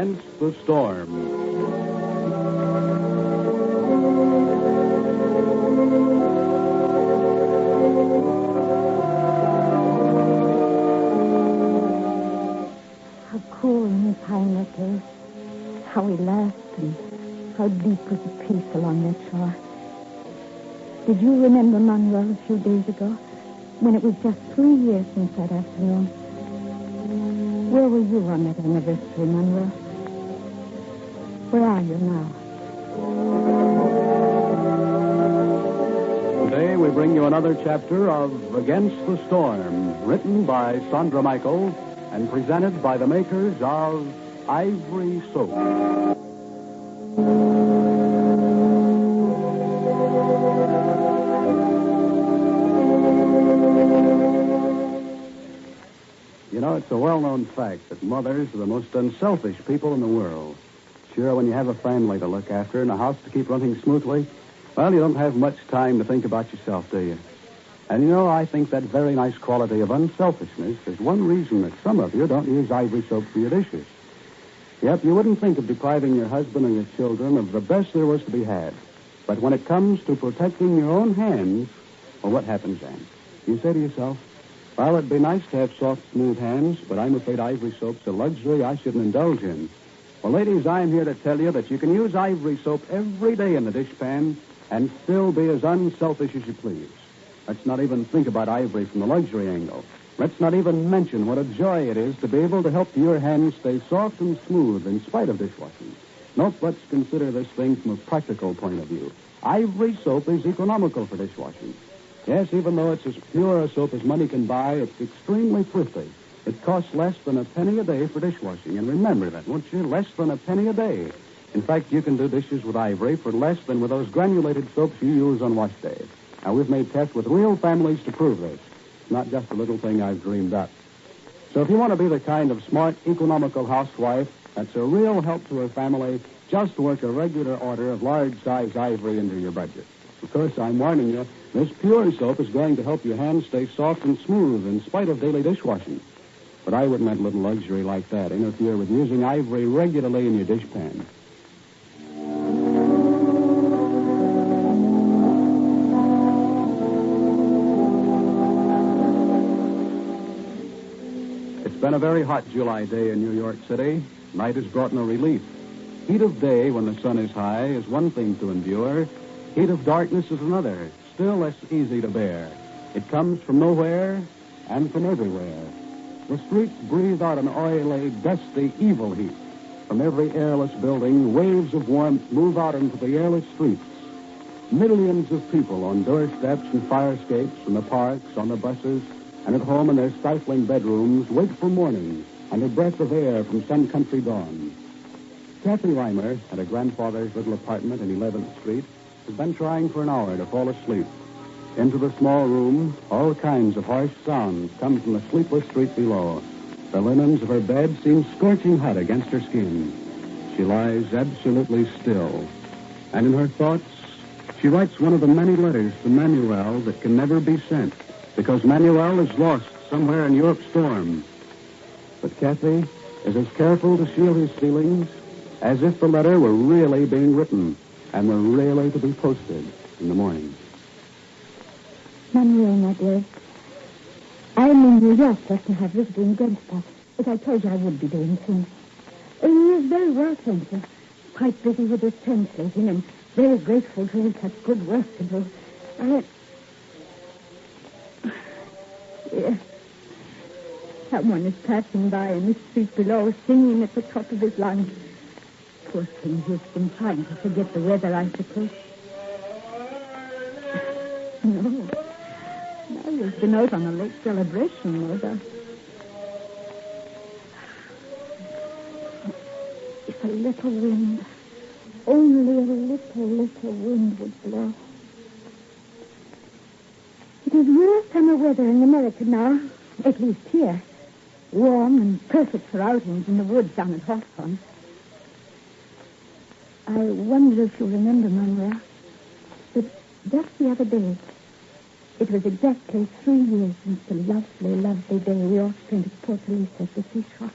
Against the Storm. Cool and fine that day. How we laughed and how deep was the peace along that shore. Did you remember Monroe a few days ago when it was just 3 years since that afternoon? Where were you on that anniversary, Monroe? Where are you now? Today we bring you another chapter of Against the Storm, written by Sandra Michael and presented by the makers of Ivory Soap. You know, it's a well-known fact that mothers are the most unselfish people in the world. Sure, when you have a family to look after and a house to keep running smoothly, well, you don't have much time to think about yourself, do you? And, you know, I think that very nice quality of unselfishness is one reason that some of you don't use Ivory Soap for your dishes. Yep, you wouldn't think of depriving your husband or your children of the best there was to be had. But when it comes to protecting your own hands, well, what happens then? You say to yourself, well, it'd be nice to have soft, smooth hands, but I'm afraid Ivory Soap's a luxury I shouldn't indulge in. Well, ladies, I'm here to tell you that you can use Ivory Soap every day in the dishpan and still be as unselfish as you please. Let's not even think about ivory from the luxury angle. Let's not even mention what a joy it is to be able to help your hands stay soft and smooth in spite of dishwashing. Nope, let's consider this thing from a practical point of view. Ivory Soap is economical for dishwashing. Yes, even though it's as pure a soap as money can buy, it's extremely thrifty. It costs less than a penny a day for dishwashing. And remember that, won't you? Less than a penny a day. In fact, you can do dishes with ivory for less than with those granulated soaps you use on wash day. Now, we've made tests with real families to prove this. It's not just a little thing I've dreamed up. So if you want to be the kind of smart, economical housewife that's a real help to her family, just work a regular order of large-size ivory into your budget. Of course, I'm warning you, this pure soap is going to help your hands stay soft and smooth in spite of daily dishwashing. But I wouldn't let a little luxury like that interfere with using ivory regularly in your dishpan. It's been a very hot July day in New York City. Night has brought no relief. Heat of day when the sun is high is one thing to endure. Heat of darkness is another, still less easy to bear. It comes from nowhere and from everywhere. The streets breathe out an oily, dusty, evil heat. From every airless building, waves of warmth move out into the airless streets. Millions of people on doorsteps and fire escapes, in the parks, on the buses, and at home in their stifling bedrooms wait for morning and a breath of air from some country dawn. Kathy Reimer, at her grandfather's little apartment in 11th Street, has been trying for an hour to fall asleep. Into the small room, all kinds of harsh sounds come from the sleepless street below. The linens of her bed seem scorching hot against her skin. She lies absolutely still. And in her thoughts, she writes one of the many letters to Manuel that can never be sent, because Manuel is lost somewhere in Europe's storm. But Kathy is as careful to shield his feelings as if the letter were really being written and were really to be posted in the morning. Manuel, my dear, I'm in New York just to have visiting good stuff, as I told you I would be doing soon. He is very well, thank you. Quite busy with his translating and very grateful to have such good work to do. Yes. Someone is passing by in the street below, singing at the top of his lungs. Poor thing, he's been trying to forget the weather, I suppose. No, he's been out on a lake celebration, no doubt. If a little wind, only a little wind would blow. It is real summer weather in America now, at least here. Warm and perfect for outings in the woods down at Hawthorne. I wonder if you remember, Manuel, that just the other day, it was exactly 3 years since the lovely, lovely day we all spent at Port Elisa at the seashore.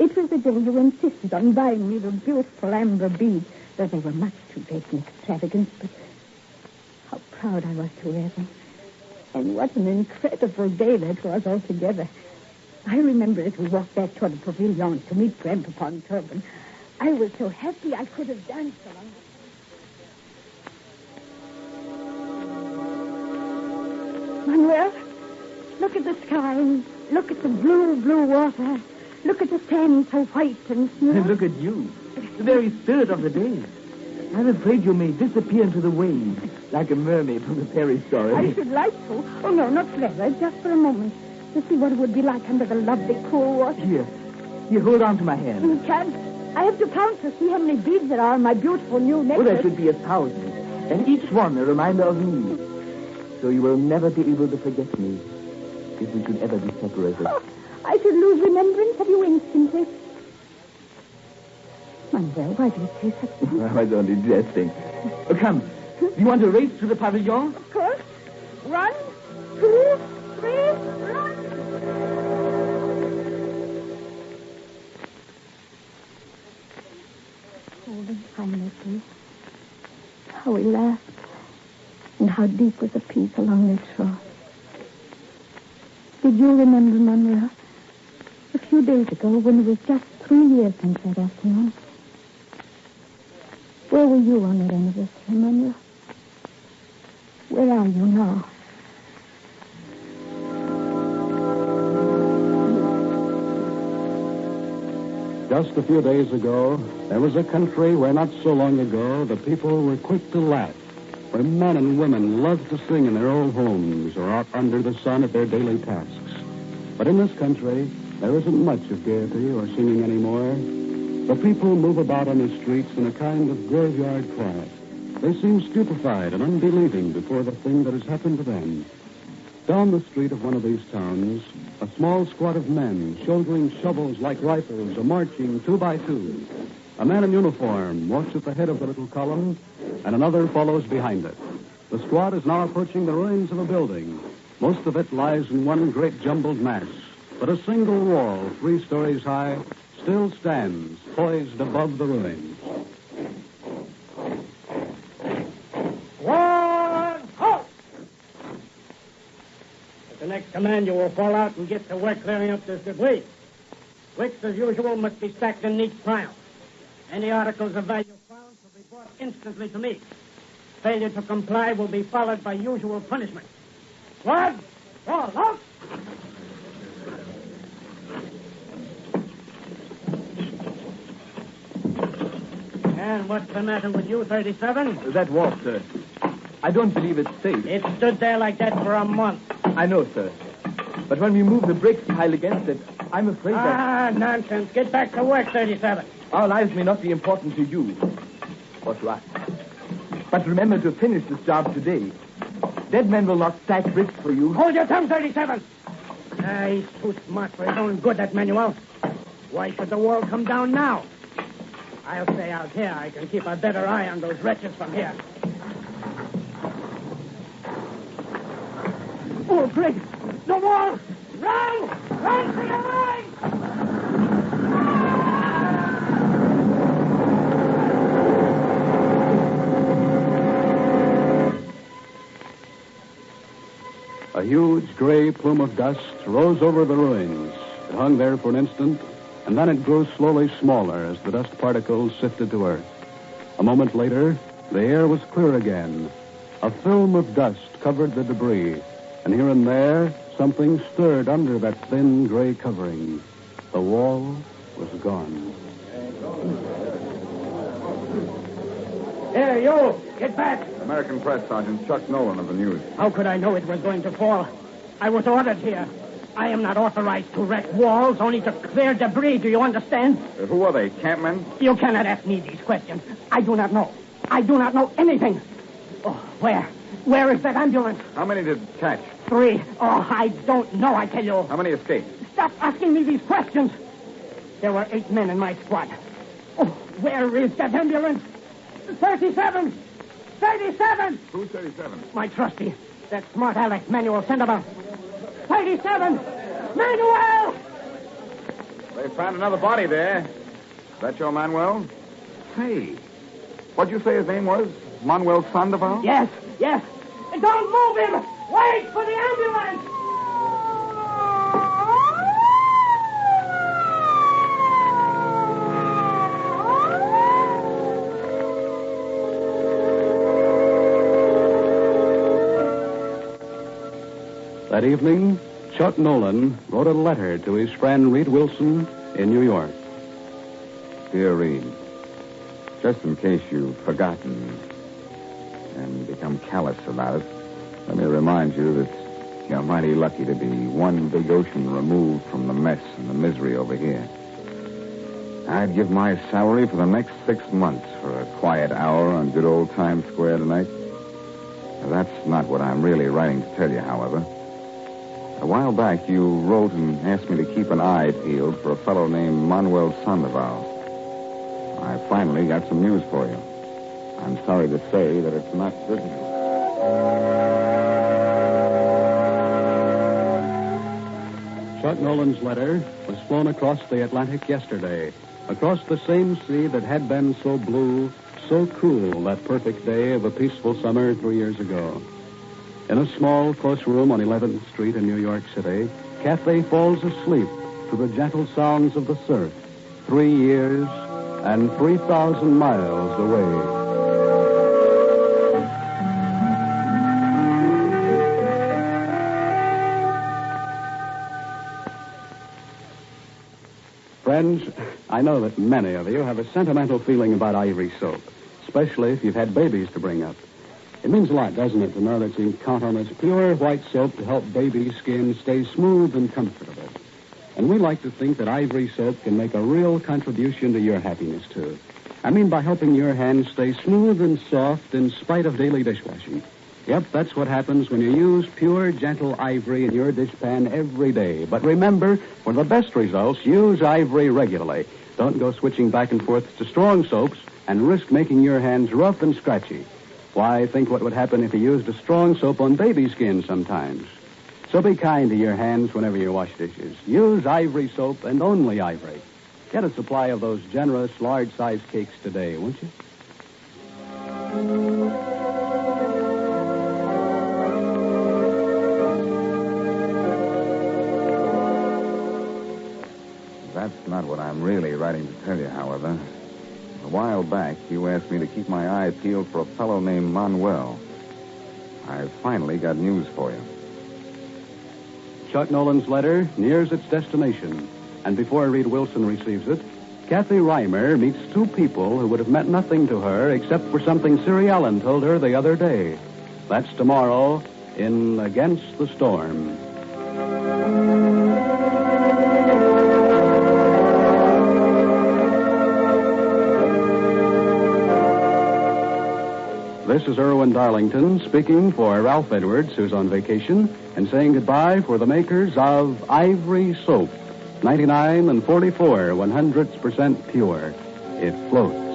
It was the day you insisted on buying me the beautiful amber beads, though they were much too big and extravagant, but how proud I was to wear them. And what an incredible day that was altogether. I remember as we walked back toward the pavilion to meet Grandpapa and Turban, I was so happy I could have danced along the... Manuel, look at the sky and look at the blue, blue water. Look at the sand so white and smooth. Look at you, the very spirit of the day. I'm afraid you may disappear into the waves like a mermaid from the fairy story. I should like to. Oh, no, not forever, just for a moment. To see what it would be like under the lovely cool water. Here, hold on to my hand. You can't. I have to count to see how many beads there are on my beautiful new necklace. Oh, there should be 1,000. And each one a reminder of me. So you will never be able to forget me if we should ever be separated. Oh, I should lose remembrance of you instantly. Manuel, why do you say such things? I was only jesting. Oh, come. Do you want to race to the pavilion? Of course. 1, 2, 3, run! Cold and silently. How we laughed. And how deep was the peace along that shore. Did you remember, Manuel? A few days ago, when it was just 3 years since that afternoon. Where were you on that anniversary, Manuel? Where are you now? Just a few days ago, there was a country where not so long ago the people were quick to laugh, where men and women loved to sing in their old homes or out under the sun at their daily tasks. But in this country, there isn't much of gaiety or singing anymore. The people move about on the streets in a kind of graveyard quiet. They seem stupefied and unbelieving before the thing that has happened to them. Down the street of one of these towns, a small squad of men, shouldering shovels like rifles, are marching 2 by 2. A man in uniform walks at the head of the little column, and another follows behind it. The squad is now approaching the ruins of a building. Most of it lies in one great jumbled mass, but a single wall, 3 stories high, still stands, poised above the ruins. One, halt! At the next command, you will fall out and get to work clearing up this debris. Bricks, as usual, must be stacked in neat piles. Any articles of value found will be brought instantly to me. Failure to comply will be followed by usual punishment. Squad, fall out! And what's the matter with you, 37? That wall, sir. I don't believe it's safe. It stood there like that for a month. I know, sir. But when we move the bricks piled against it, I'm afraid that... Nonsense. Get back to work, 37. Our lives may not be important to you, or to us. But remember to finish this job today. Dead men will not stack bricks for you. Hold your tongue, 37. He's too smart for his own good, that Manuel. Why should the wall come down now? I'll stay out here. I can keep a better eye on those wretches from here. Oh, great. The wall! Run! Run for your life! A huge gray plume of dust rose over the ruins. It hung there for an instant, and then it grew slowly smaller as the dust particles sifted to earth. A moment later, the air was clear again. A film of dust covered the debris, and here and there, something stirred under that thin gray covering. The wall was gone. Here, you! Get back! American Press Sergeant Chuck Nolan of the News. How could I know it was going to fall? I was ordered here. I am not authorized to wreck walls, only to clear debris. Do you understand? Who are they, campmen? You cannot ask me these questions. I do not know. I do not know anything. Oh, where? Where is that ambulance? How many did it catch? 3. Oh, I don't know, I tell you. How many escaped? Stop asking me these questions. There were 8 men in my squad. Oh, where is that ambulance? 37! 37! Who's 37? My trusty. That smart Alex Manuel sent about. 37! Manuel! They found another body there. Is that your Manuel? Say, what'd you say his name was? Manuel Sandoval? Yes. Don't move him! Wait for the ambulance! That evening, Chuck Nolan wrote a letter to his friend Reed Wilson in New York. Dear Reed, just in case you've forgotten and become callous about it, let me remind you that you're mighty lucky to be one big ocean removed from the mess and the misery over here. I'd give my salary for the next 6 months for a quiet hour on good old Times Square tonight. That's not what I'm really writing to tell you, however. A while back, you wrote and asked me to keep an eye peeled for a fellow named Manuel Sandoval. I finally got some news for you. I'm sorry to say that it's not good news. Chuck Nolan's letter was flown across the Atlantic yesterday, across the same sea that had been so blue, so cool that perfect day of a peaceful summer 3 years ago. In a small, close room on 11th Street in New York City, Kathy falls asleep to the gentle sounds of the surf, 3 years and 3,000 miles away. Friends, I know that many of you have a sentimental feeling about Ivory soap, especially if you've had babies to bring up. It means a lot, doesn't it, to know that you can count on this pure white soap to help baby skin stay smooth and comfortable. And we like to think that Ivory soap can make a real contribution to your happiness, too. I mean by helping your hands stay smooth and soft in spite of daily dishwashing. Yep, that's what happens when you use pure, gentle Ivory in your dishpan every day. But remember, for the best results, use Ivory regularly. Don't go switching back and forth to strong soaps and risk making your hands rough and scratchy. Why, think what would happen if you used a strong soap on baby skin sometimes. So be kind to your hands whenever you wash dishes. Use Ivory soap and only Ivory. Get a supply of those generous, large-sized cakes today, won't you? That's not what I'm really writing to tell you, however. A while back, you asked me to keep my eye peeled for a fellow named Manuel. I've finally got news for you. Chuck Nolan's letter nears its destination, and before Reed Wilson receives it, Kathy Reimer meets two people who would have meant nothing to her except for something Siri Allen told her the other day. That's tomorrow in Against the Storm. This is Irwin Darlington speaking for Ralph Edwards, who's on vacation, and saying goodbye for the makers of Ivory Soap. 99 and 44, 100% pure. It floats.